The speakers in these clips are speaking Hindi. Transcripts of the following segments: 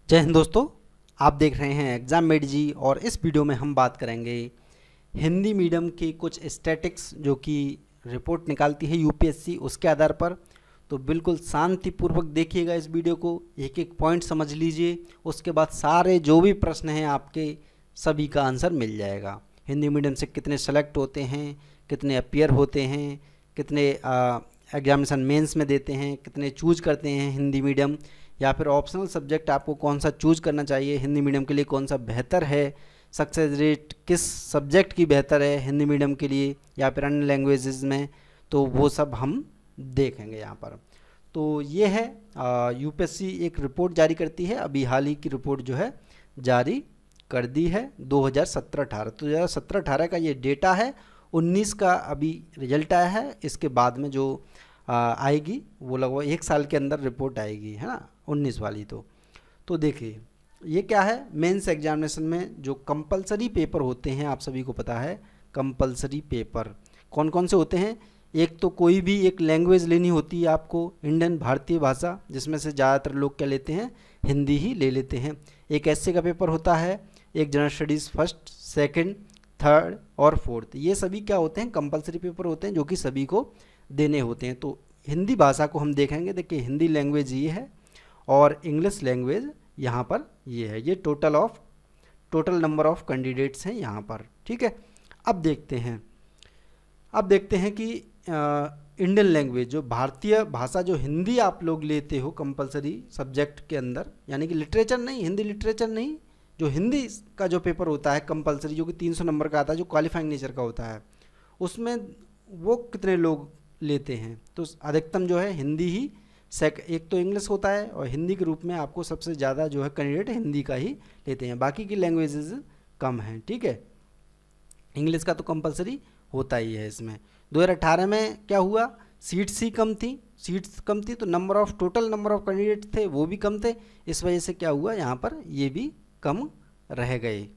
जय हिंद दोस्तों, आप देख रहे हैं एग्ज़ाम मेड जी। और इस वीडियो में हम बात करेंगे हिंदी मीडियम की कुछ स्टैटिक्स जो कि रिपोर्ट निकालती है यूपीएससी, उसके आधार पर। तो बिल्कुल शांतिपूर्वक देखिएगा इस वीडियो को, एक एक पॉइंट समझ लीजिए, उसके बाद सारे जो भी प्रश्न हैं आपके सभी का आंसर मिल जाएगा। हिंदी मीडियम से कितने सेलेक्ट होते हैं, कितने अपीयर होते हैं, कितने एग्जामिनेशन मेंस में देते हैं, कितने चूज करते हैं हिंदी मीडियम, या फिर ऑप्शनल सब्जेक्ट आपको कौन सा चूज करना चाहिए, हिंदी मीडियम के लिए कौन सा बेहतर है, सक्सेस रेट किस सब्जेक्ट की बेहतर है हिंदी मीडियम के लिए या फिर अन्य लैंग्वेजेस में, तो वो सब हम देखेंगे यहाँ पर। तो ये है यूपीएससी एक रिपोर्ट जारी करती है, अभी हाल ही की रिपोर्ट जो है जारी कर दी है 2017-18। तो 2017-18 का ये डेटा है, 19 का अभी रिजल्ट आया है। इसके बाद में जो आएगी वो लगभग एक साल के अंदर रिपोर्ट आएगी, है ना, 19 वाली। तो देखिए ये क्या है, मेंस एग्जामिनेशन में जो कंपलसरी पेपर होते हैं, आप सभी को पता है कंपलसरी पेपर कौन कौन से होते हैं। एक तो कोई भी एक लैंग्वेज लेनी होती है आपको, इंडियन भारतीय भाषा, जिसमें से ज़्यादातर लोग क्या लेते हैं, हिंदी ही ले लेते हैं। एक एसए का पेपर होता है, एक general studies first, second, third और फोर्थ। ये सभी क्या होते हैं, कंपलसरी पेपर होते हैं जो कि सभी को देने होते हैं। तो हिंदी भाषा को हम देखेंगे, देखिए हिंदी लैंग्वेज ये है और इंग्लिश लैंग्वेज यहाँ पर ये है। ये टोटल नंबर ऑफ कैंडिडेट्स हैं यहाँ पर, ठीक है। अब देखते हैं कि इंडियन लैंग्वेज जो भारतीय भाषा जो हिंदी आप लोग लेते हो कंपलसरी सब्जेक्ट के अंदर, यानी कि लिटरेचर नहीं, हिंदी लिटरेचर नहीं, जो हिंदी का जो पेपर होता है कंपलसरी, जो कि 300 नंबर का आता है, जो क्वालिफाइंग नेचर का होता है, उसमें वो कितने लोग लेते हैं। तो अधिकतम जो है हिंदी ही, एक तो इंग्लिश होता है और हिंदी के रूप में आपको सबसे ज़्यादा जो है कैंडिडेट हिंदी का ही लेते हैं, बाकी की लैंग्वेजेस कम हैं, ठीक है। इंग्लिश का तो कंपलसरी होता ही है इसमें। 2018 में क्या हुआ, सीट्स कम थी तो टोटल नंबर ऑफ कैंडिडेट थे वो भी कम थे, इस वजह से क्या हुआ यहाँ पर ये भी कम रह गए।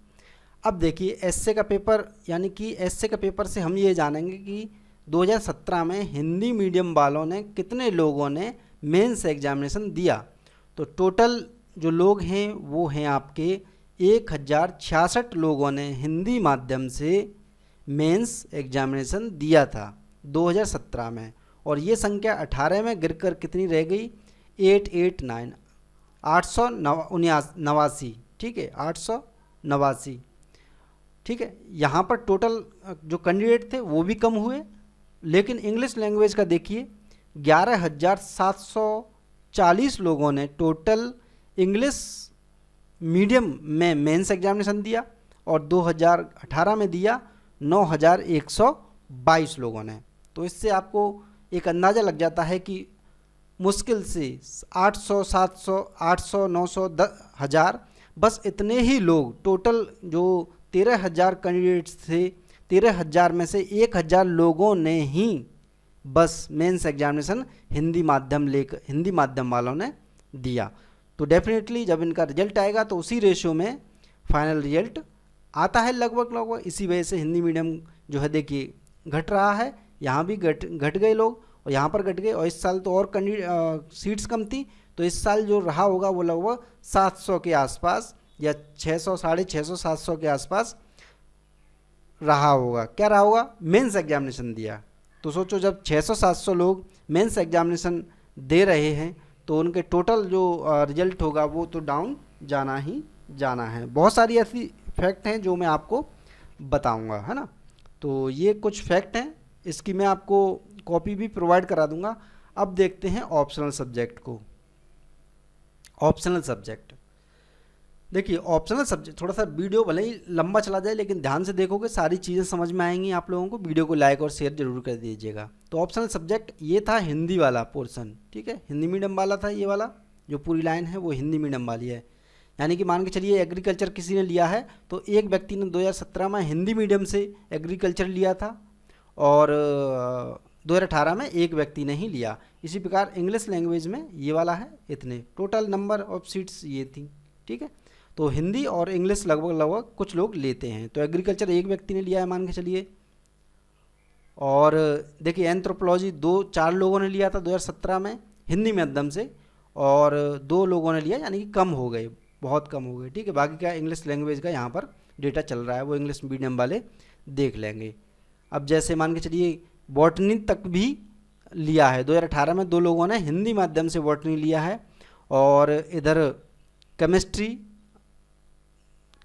अब देखिए एसए का पेपर, यानी कि एसए का पेपर से हम ये जानेंगे कि 2017 में हिंदी मीडियम वालों ने कितने लोगों ने मेंस एग्जामिनेशन दिया। तो टोटल जो लोग हैं वो हैं आपके 1066 लोगों ने हिंदी माध्यम से मेंस एग्जामिनेशन दिया था 2017 में, और ये संख्या 18 में गिरकर कितनी रह गई, 889, ठीक है, 889, ठीक है। यहाँ पर टोटल जो कैंडिडेट थे वो भी कम हुए, लेकिन इंग्लिश लैंग्वेज का देखिए 11,740 लोगों ने टोटल इंग्लिश मीडियम में मेंस एग्जामिनेशन दिया, और 2018 में दिया 9,122 लोगों ने। तो इससे आपको एक अंदाज़ा लग जाता है कि मुश्किल से 800, 700, 800, 900, 10,000, बस इतने ही लोग टोटल जो 13,000 कैंडिडेट्स थे, 13,000 में से 1,000 लोगों ने ही बस मेंस एग्जामिनेशन हिंदी माध्यम वालों ने दिया। तो डेफिनेटली जब इनका रिजल्ट आएगा तो उसी रेशियो में फाइनल रिजल्ट आता है लगभग। इसी वजह से हिंदी मीडियम जो है देखिए घट रहा है, यहाँ भी घट गए लोग और यहाँ पर घट गए, और इस साल तो और सीट्स कम थी, तो इस साल जो रहा होगा वो लगभग 700 के आसपास या 600, 650, 700 के आसपास रहा होगा। क्या रहा होगा, मेंस एग्जामिनेशन दिया। तो सोचो जब 600-700 लोग मेंस एग्जामिनेशन दे रहे हैं तो उनके टोटल जो रिजल्ट होगा वो तो डाउन जाना ही जाना है। बहुत सारी ऐसी फैक्ट हैं जो मैं आपको बताऊंगा, है ना। तो ये कुछ फैक्ट हैं, इसकी मैं आपको कॉपी भी प्रोवाइड करा दूंगा। अब देखते हैं ऑप्शनल सब्जेक्ट को। ऑप्शनल सब्जेक्ट देखिए, ऑप्शनल सब्जेक्ट थोड़ा सा वीडियो भले ही लंबा चला जाए, लेकिन ध्यान से देखोगे सारी चीज़ें समझ में आएंगी आप लोगों को। वीडियो को लाइक और शेयर जरूर कर दीजिएगा। तो ऑप्शनल सब्जेक्ट ये था हिंदी वाला पोर्शन, ठीक है, हिंदी मीडियम वाला था। ये वाला जो पूरी लाइन है वो हिंदी मीडियम वाली है। यानी कि मान के चलिए एग्रीकल्चर किसी ने लिया है तो एक व्यक्ति ने 2017 में हिंदी मीडियम से एग्रीकल्चर लिया था, और 2018 में एक व्यक्ति ने ही लिया। इसी प्रकार इंग्लिश लैंग्वेज में ये वाला है, इतने टोटल नंबर ऑफ सीट्स ये थी, ठीक है। तो हिंदी और इंग्लिश लगभग कुछ लोग लेते हैं। तो एग्रीकल्चर एक व्यक्ति ने लिया है मान के चलिए, और देखिए एंथ्रोपोलॉजी 2-4 लोगों ने लिया था 2017 में हिंदी माध्यम से, और 2 लोगों ने लिया, यानी कि कम हो गए, बहुत कम हो गए। ठीक है, बाकी क्या इंग्लिश लैंग्वेज का यहाँ पर डेटा चल रहा है, वो इंग्लिश मीडियम वाले देख लेंगे। अब जैसे मान के चलिए बॉटनी तक भी लिया है 2018 में, 2 लोगों ने हिंदी माध्यम से बॉटनी लिया है। और इधर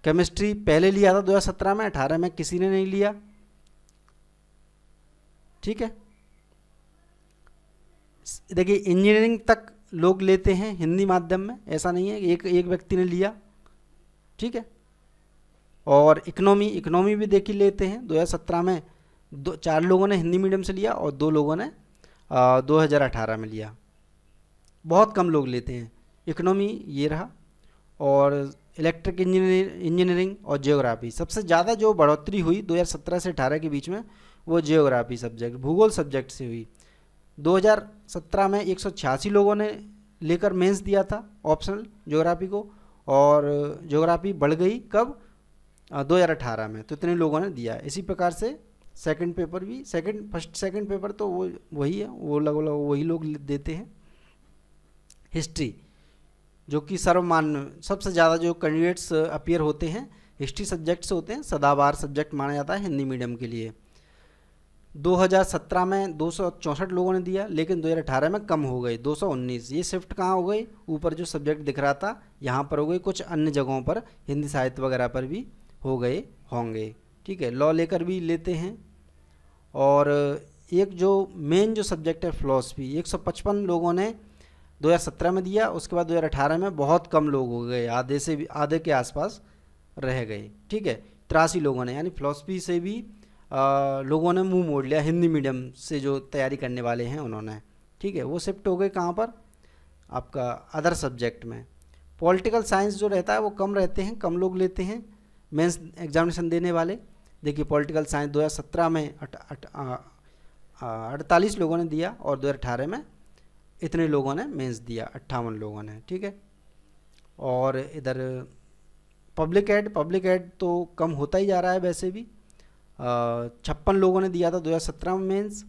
केमिस्ट्री पहले लिया था 2017 में, 18 में किसी ने नहीं लिया। ठीक है, देखिए इंजीनियरिंग तक लोग लेते हैं हिंदी माध्यम में, ऐसा नहीं है एक व्यक्ति ने लिया। ठीक है, और इकोनॉमी भी देखिए लेते हैं 2017 में 4 लोगों ने हिंदी मीडियम से लिया और 2 लोगों ने 2018 में लिया। बहुत कम लोग लेते हैं इकोनॉमी, ये रहा। और इलेक्ट्रिक इंजीनियरिंग और जियोग्राफी, सबसे ज़्यादा जो बढ़ोतरी हुई 2017 से 18 के बीच में वो जियोग्राफी सब्जेक्ट, भूगोल सब्जेक्ट से हुई। 2017 में 186 लोगों ने लेकर मेंस दिया था ऑप्शनल ज्योग्राफी को, और ज्योग्राफी बढ़ गई कब, 2018 में, तो इतने लोगों ने दिया। इसी प्रकार से सेकंड पेपर भी, फर्स्ट सेकंड पेपर तो वो वही है, वो लगभग वही लोग देते हैं। हिस्ट्री, जो कि सर्वमान्य सबसे ज़्यादा जो कैंडिडेट्स अपीयर होते हैं हिस्ट्री सब्जेक्ट से होते हैं, सदाबहार सब्जेक्ट माना जाता है हिंदी मीडियम के लिए। 2017 में 264 लोगों ने दिया, लेकिन 2018 में कम हो गए 219। ये शिफ्ट कहाँ हो गई, ऊपर जो सब्जेक्ट दिख रहा था यहाँ पर हो गई, कुछ अन्य जगहों पर हिंदी साहित्य वगैरह पर भी हो गए होंगे। ठीक है, लॉ लेकर भी लेते हैं। और एक जो मेन जो सब्जेक्ट है फिलॉसफी, 155 लोगों ने 2017 में दिया, उसके बाद 2018 में बहुत कम लोग हो गए, आधे के आसपास रह गए। ठीक है, 83 लोगों ने, यानी फिलॉसफी से भी लोगों ने मुंह मोड़ लिया, हिंदी मीडियम से जो तैयारी करने वाले हैं उन्होंने। ठीक है, वो शिफ्ट हो गए कहाँ पर, आपका अदर सब्जेक्ट में। पॉलिटिकल साइंस जो रहता है वो कम रहते हैं, कम लोग लेते हैं मेंस एग्जामिनेशन देने वाले। देखिए पॉलिटिकल साइंस 2017 में 48 लोगों ने दिया और 2018 में इतने लोगों ने मेंस दिया, 58 लोगों ने। ठीक है, और इधर पब्लिक एड तो कम होता ही जा रहा है वैसे भी। 56 लोगों ने दिया था 2017 में मेंस,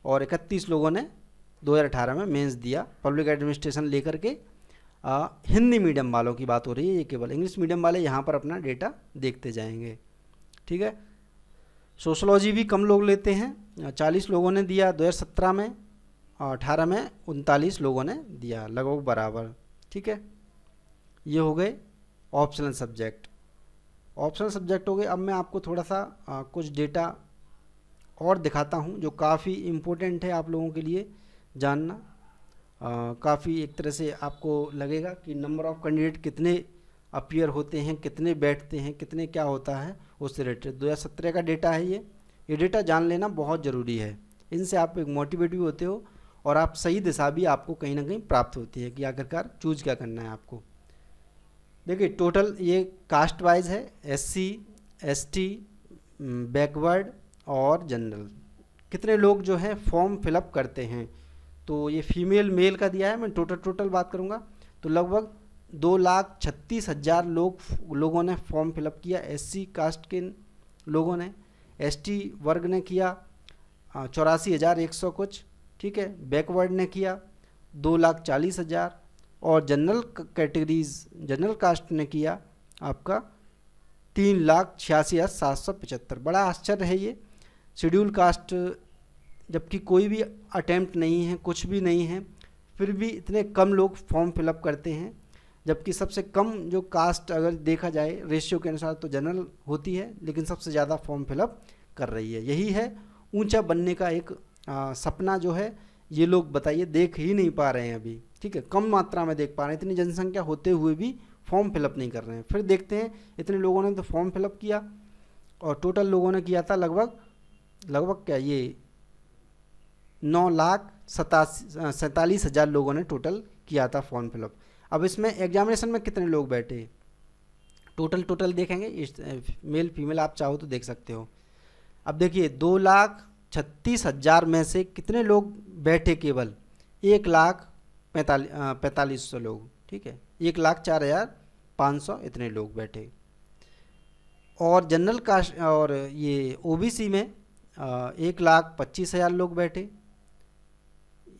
और 31 लोगों ने 2018 में मेंस दिया पब्लिक एडमिनिस्ट्रेशन लेकर के। हिंदी मीडियम वालों की बात हो रही है, ये केवल इंग्लिश मीडियम वाले यहाँ पर अपना डेटा देखते जाएंगे। ठीक है, सोशलॉजी भी कम लोग लेते हैं, 40 लोगों ने दिया 2017 में, 18 में 39 लोगों ने दिया, लगभग बराबर। ठीक है, ये हो गए ऑप्शनल सब्जेक्ट हो गए। अब मैं आपको थोड़ा सा कुछ डेटा और दिखाता हूँ जो काफ़ी इम्पोर्टेंट है आप लोगों के लिए जानना। काफ़ी एक तरह से आपको लगेगा कि नंबर ऑफ़ कैंडिडेट कितने अपीयर होते हैं, कितने बैठते हैं, कितने क्या होता है, उससे रिलेटेड 2017 का डेटा है। ये डेटा जान लेना बहुत ज़रूरी है, इनसे आप एक मोटिवेट भी होते हो और आप सही दिशा भी आपको कहीं ना कहीं प्राप्त होती है कि आखिरकार चूज क्या करना है आपको। देखिए टोटल ये कास्ट वाइज है, SC ST बैकवर्ड और जनरल, कितने लोग जो है फॉर्म फिलअप करते हैं। तो ये फीमेल मेल का दिया है, मैं टोटल बात करूँगा तो लगभग 2,36,000 लोगों ने फॉर्म फिलअप किया। SC कास्ट के लोगों ने, ST वर्ग ने किया 84,100 कुछ। ठीक है, बैकवर्ड ने किया 2,40,000 और जनरल कैटेगरीज जनरल कास्ट ने किया आपका 3,86,775। बड़ा आश्चर्य है ये शेड्यूल कास्ट, जबकि कोई भी अटेम्प्ट नहीं है, कुछ भी नहीं है, फिर भी इतने कम लोग फॉर्म फिलअप करते हैं। जबकि सबसे कम जो कास्ट अगर देखा जाए रेशियो के अनुसार तो जनरल होती है, लेकिन सबसे ज़्यादा फॉर्म फिलअप कर रही है। यही है ऊंचा बनने का एक सपना जो है, ये लोग बताइए देख ही नहीं पा रहे हैं अभी। ठीक है, कम मात्रा में देख पा रहे हैं, इतनी जनसंख्या होते हुए भी फॉर्म फिलअप नहीं कर रहे हैं। फिर देखते हैं इतने लोगों ने तो फॉर्म फिलअप किया और टोटल लोगों ने किया था लगभग क्या ये 9,47,000 लोगों ने टोटल किया था फॉर्म फिलअप। अब इसमें एग्जामिनेशन में कितने लोग बैठे, टोटल देखेंगे, मेल फीमेल आप चाहो तो देख सकते हो। अब देखिए 2,36,000 में से कितने लोग बैठे, केवल 1,45,000 लोग। ठीक है, 1,04,500 इतने लोग बैठे। और जनरल कास्ट और ये OBC में 1,25,000 लोग बैठे,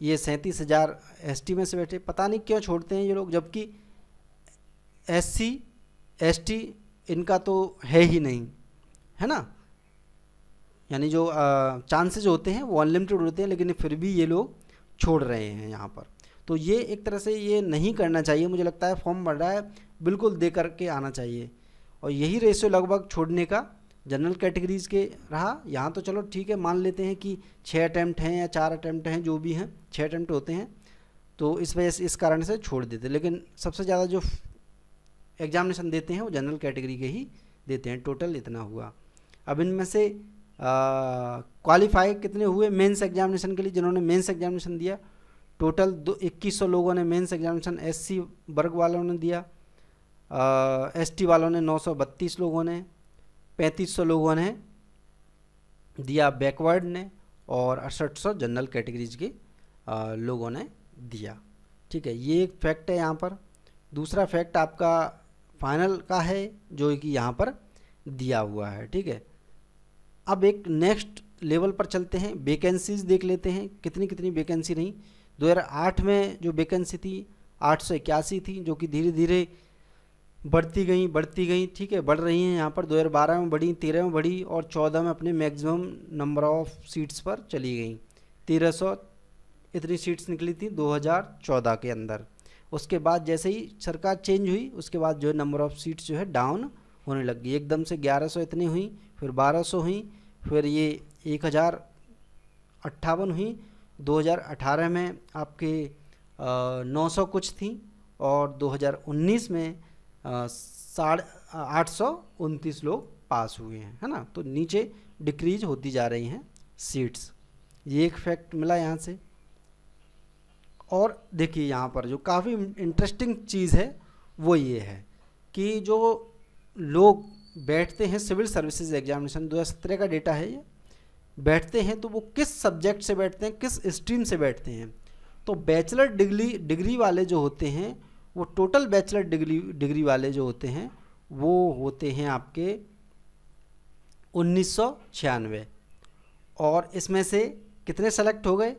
ये 37,000 ST में से बैठे। पता नहीं क्यों छोड़ते हैं ये लोग, जबकि SC ST इनका तो है ही नहीं, है ना, यानी जो चांसेस होते हैं वो अनलिमिटेड होते हैं, लेकिन फिर भी ये लोग छोड़ रहे हैं यहाँ पर। तो ये एक तरह से ये नहीं करना चाहिए, मुझे लगता है फॉर्म भर रहा है बिल्कुल दे करके आना चाहिए। और यही रेशियो लगभग छोड़ने का जनरल कैटेगरीज़ के रहा। यहाँ तो चलो ठीक है, मान लेते हैं कि 6 अटैम्प्ट हैं या 4 अटैम्प्ट हैं, जो भी हैं 6 अटैम्प्ट होते हैं, तो इस वजह से इस कारण से छोड़ देते। लेकिन सबसे ज़्यादा जो एग्जामिनेशन देते हैं वो जनरल कैटेगरी के ही देते हैं। टोटल इतना हुआ। अब इनमें से क्वालिफाई कितने हुए मेंस एग्जामिनेशन के लिए, जिन्होंने मेंस एग्जामिनेशन दिया? टोटल 2100 लोगों ने मेंस एग्जामिनेशन SC वर्ग वालों ने दिया, ST वालों ने 932 लोगों ने, 3500 लोगों ने दिया बैकवर्ड ने, और 6800 जनरल कैटेगरीज के लोगों ने दिया। ठीक है, ये एक फैक्ट है यहाँ पर। दूसरा फैक्ट आपका फाइनल का है जो कि यहाँ पर दिया हुआ है। ठीक है, अब एक नेक्स्ट लेवल पर चलते हैं, वैकेंसीज देख लेते हैं कितनी कितनी वैकेंसी रही। 2008 में जो वैकेंसी थी 881 थी, जो कि धीरे धीरे बढ़ती गई। ठीक है, बढ़ रही हैं यहाँ पर। 2012 में बढ़ी, 13 में बढ़ी, और 14 में अपने मैक्सिमम नंबर ऑफ सीट्स पर चली गई। 1300 इतनी सीट्स निकली थी 2014 के अंदर। उसके बाद जैसे ही सरकार चेंज हुई, उसके बाद जो है नंबर ऑफ सीट्स जो है डाउन होने लग गई। एकदम से 1100 इतनी हुई, फिर 1200 हुई, फिर ये 1058 हुई। 2018 में आपके 900 कुछ थी, और 2019 में 829 लोग पास हुए हैं, है ना। तो नीचे डिक्रीज होती जा रही हैं सीट्स, ये एक फैक्ट मिला यहाँ से। और देखिए यहाँ पर जो काफ़ी इंटरेस्टिंग चीज़ है वो ये है कि जो लोग बैठते हैं सिविल सर्विसेज एग्जामिनेशन, 2017 का डेटा है ये, बैठते हैं तो वो किस सब्जेक्ट से बैठते हैं, किस स्ट्रीम से बैठते हैं। तो बैचलर डिग्री वाले जो होते हैं, वो टोटल बैचलर डिग्री वाले जो होते हैं वो होते हैं आपके 1996, और इसमें से कितने सेलेक्ट हो गए?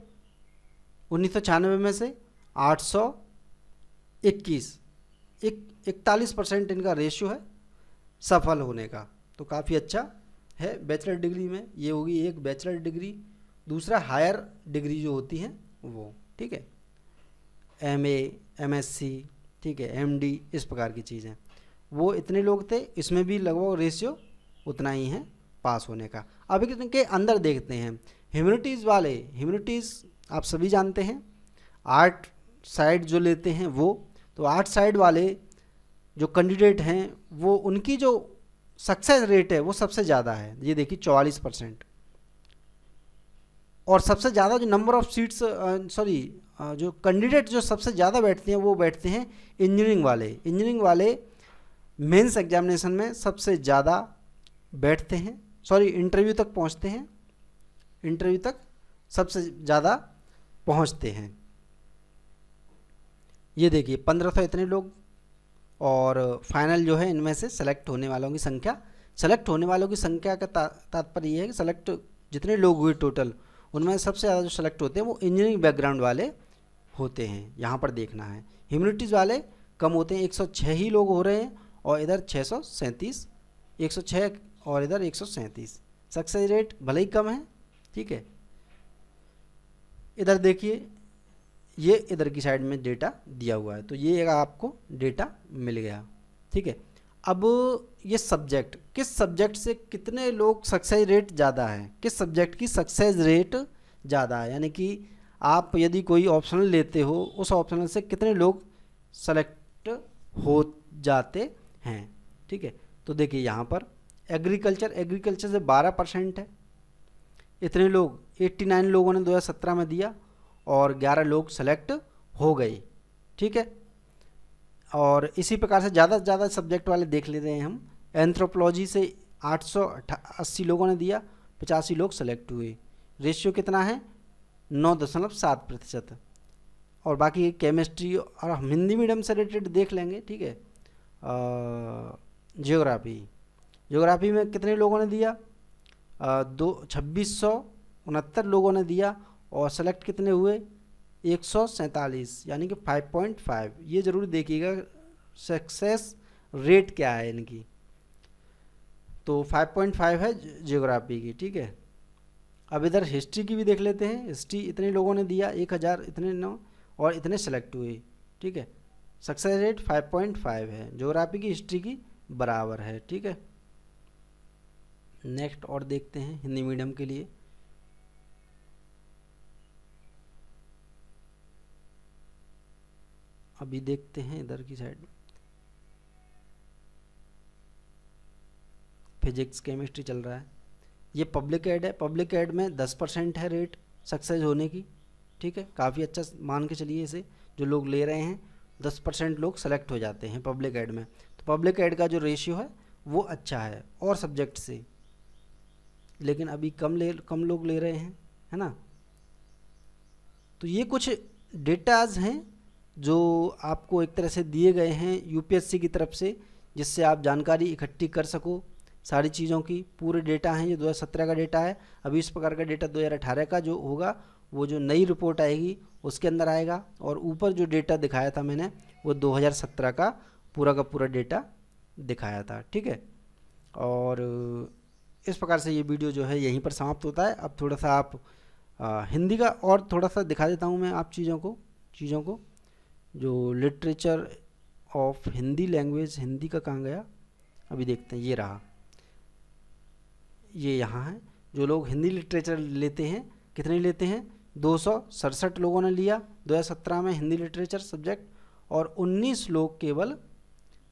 1996 में से 821, 41% इनका रेशियो है सफल होने का। तो काफ़ी अच्छा है बैचलर डिग्री में। ये होगी एक बैचलर डिग्री। दूसरा हायर डिग्री जो होती हैं वो, ठीक है, MA, MSc, ठीक है, MD, इस प्रकार की चीज़ें, वो इतने लोग थे। इसमें भी लगभग रेशियो उतना ही है पास होने का। अब इनके अंदर देखते हैं ह्यूमैनिटीज़ वाले। ह्यूमैनिटीज़ आप सभी जानते हैं, आर्ट साइड जो लेते हैं वो, तो आर्ट साइड वाले जो कैंडिडेट हैं वो, उनकी जो सक्सेस रेट है वो सबसे ज़्यादा है। ये देखिए 44%। और सबसे ज़्यादा जो नंबर ऑफ सीट्स जो कैंडिडेट जो सबसे ज़्यादा बैठते हैं वो बैठते हैं इंजीनियरिंग वाले। इंजीनियरिंग वाले मेंस एग्जामिनेशन में सबसे ज़्यादा बैठते हैं, इंटरव्यू तक पहुंचते हैं, इंटरव्यू तक सबसे ज़्यादा पहुंचते हैं। ये देखिए 1500 इतने लोग। और फाइनल जो है इनमें से सेलेक्ट होने वालों की संख्या, सेलेक्ट होने वालों की संख्या का तात्पर्य ये है कि सेलेक्ट जितने लोग हुए टोटल, उनमें सबसे ज़्यादा जो सेलेक्ट होते हैं वो इंजीनियरिंग बैकग्राउंड वाले होते हैं। यहाँ पर देखना है ह्यूमैनिटीज़ वाले कम होते हैं, 106 ही लोग हो रहे हैं, और इधर 637, 106 और इधर 137। सक्सेस रेट भले ही कम है, ठीक है। इधर देखिए, ये इधर की साइड में डेटा दिया हुआ है, तो ये आपको डेटा मिल गया, ठीक है। अब ये सब्जेक्ट, किस सब्जेक्ट से कितने लोग सक्सेस रेट ज़्यादा है, किस सब्जेक्ट की सक्सेस रेट ज़्यादा है, यानी कि आप यदि कोई ऑप्शनल लेते हो, उस ऑप्शनल से कितने लोग सेलेक्ट हो जाते हैं, ठीक है। तो देखिए यहाँ पर एग्रीकल्चर से 12% है। इतने लोग 89 लोगों ने 2017 में दिया, और 11 लोग सेलेक्ट हो गए, ठीक है। और इसी प्रकार से ज़्यादा से ज़्यादा सब्जेक्ट वाले देख लेते हैं हम। एंथ्रोपोलॉजी से 880 लोगों ने दिया, 85 लोग सेलेक्ट हुए। रेशियो कितना है? 9.7%। और बाकी केमिस्ट्री और हम हिंदी मीडियम से रिलेटेड देख लेंगे, ठीक है। ज्योग्राफी में कितने लोगों ने दिया? 2669 लोगों ने दिया, और सेलेक्ट कितने हुए? 147, यानी कि 5.5। ये ज़रूर देखिएगा सक्सेस रेट क्या है इनकी, तो 5.5 है ज्योग्राफी की, ठीक है। अब इधर हिस्ट्री की भी देख लेते हैं। हिस्ट्री इतने लोगों ने दिया, 1000 इतने नो और इतने सेलेक्ट हुए, ठीक है। सक्सेस रेट 5.5 है, ज्योग्राफी की हिस्ट्री की बराबर है, ठीक है। नेक्स्ट और देखते हैं हिंदी मीडियम के लिए। अभी देखते हैं इधर की साइड, फिजिक्स केमिस्ट्री चल रहा है। ये पब्लिक एड है, पब्लिक एड में 10% है रेट सक्सेस होने की, ठीक है। काफ़ी अच्छा मान के चलिए इसे, जो लोग ले रहे हैं 10% लोग सेलेक्ट हो जाते हैं पब्लिक एड में। तो पब्लिक एड का जो रेशियो है वो अच्छा है और सब्जेक्ट से, लेकिन अभी कम लोग ले रहे हैं, है ना। तो ये कुछ डेटाज हैं जो आपको एक तरह से दिए गए हैं यूपीएससी की तरफ से, जिससे आप जानकारी इकट्ठी कर सको सारी चीज़ों की। पूरे डेटा हैं, ये 2017 का डेटा है। अभी इस प्रकार का डेटा 2018 का जो होगा, वो जो नई रिपोर्ट आएगी उसके अंदर आएगा। और ऊपर जो डेटा दिखाया था मैंने, वो 2017 का पूरा डेटा दिखाया था, ठीक है। और इस प्रकार से ये वीडियो जो है यहीं पर समाप्त होता है। अब थोड़ा सा आप हिंदी का और थोड़ा सा दिखा देता हूँ मैं आप चीज़ों को जो literature of Hindi language, Hindi का कहाँ गया, अभी देखते हैं, ये रहा, ये यहाँ है। जो लोग हिंदी लिटरेचर लेते हैं, कितने लेते हैं, 267 लोगों ने लिया 2017 में हिंदी लिटरेचर सब्जेक्ट, और 19 लोग केवल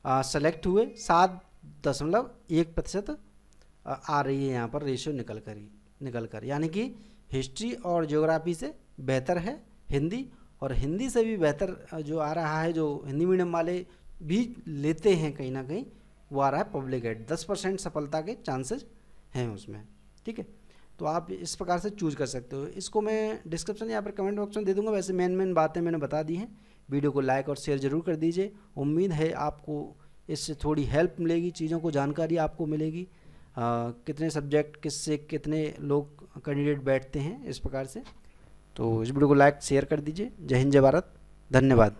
सेलेक्ट हुए। 7.1% आ रही है यहाँ पर रेशियो निकल कर, यानी कि हिस्ट्री और ज्योग्राफी से बेहतर है हिंदी, और हिंदी से भी बेहतर जो आ रहा है, जो हिंदी मीडियम वाले भी लेते हैं कहीं ना कहीं, वो आ रहा है पब्लिक एड। 10% सफलता के चांसेस हैं उसमें, ठीक है। तो आप इस प्रकार से चूज कर सकते हो। इसको मैं डिस्क्रिप्शन या फिर कमेंट बॉक्स में दे दूंगा। वैसे मेन बातें मैंने बता दी हैं। वीडियो को लाइक और शेयर ज़रूर कर दीजिए। उम्मीद है आपको इससे थोड़ी हेल्प मिलेगी, चीज़ों को जानकारी आपको मिलेगी, कितने सब्जेक्ट किससे कितने लोग कैंडिडेट बैठते हैं, इस प्रकार से। तो इस वीडियो को लाइक शेयर कर दीजिए। जय हिंद, जय भारत, धन्यवाद।